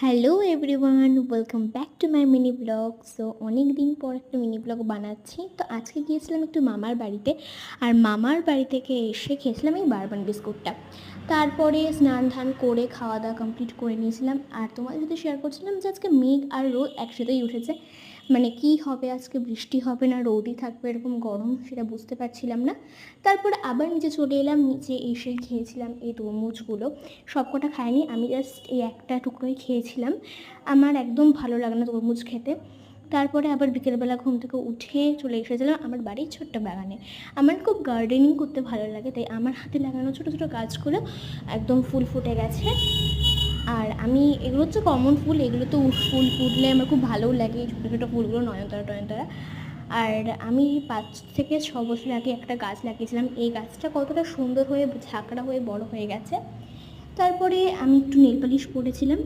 Hello everyone, welcome back to my mini blog. So অনেক দিন পর একটা মিনি ব্লগ বানাচ্ছি। তো আজকে গিয়েছিলাম একটু মামার বাড়িতে, আর মামার বাড়ি থেকে এসে খেয়েছিলাম এই বারবান বিস্কুটটা। তারপরে স্নান ধান করে খাওয়া দাওয়া কমপ্লিট করে নিয়েছিলাম, আর তোমাদের সাথে শেয়ার করছিলাম যে আজকে মেঘ আর রোদ একসাথেই উঠেছে। মানে কি হবে, আজকে বৃষ্টি হবে না রোদই থাকবে, এরকম গরম সেটা বুঝতে পারছিলাম না। তারপর আবার নিচে চলে এলাম, নিচে এসে খেয়েছিলাম এই তরমুজগুলো। সবকটা খাইনি, আমি জাস্ট এই একটা টুকরোই খেয়েছিলাম। আমার একদম ভালো লাগে না তরমুজ খেতে। তারপরে আবার বিকেলবেলা ঘুম থেকে উঠে চলে এসেছিলাম আমার বাড়ির ছোট্ট বাগানে। আমার খুব গার্ডেনিং করতে ভালো লাগে, তাই আমার হাতে লাগানো ছোটো ছোটো গাছগুলো একদম ফুল ফুটে গেছে। আর আমি এগুলো হচ্ছে কমন ফুল, এগুলো তো ফুল ফুটলে আমার খুব ভালোও লাগে, এই ছোটো ছোটো ফুলগুলো নয়নতারা টয়নতারা। আর আমি 5 থেকে 6 বছর আগে একটা গাছ লাগিয়েছিলাম, এই গাছটা কতটা সুন্দর হয়ে ঝাঁকড়া হয়ে বড় হয়ে গেছে। তারপরে আমি একটু নেল পালিশ পরেছিলাম,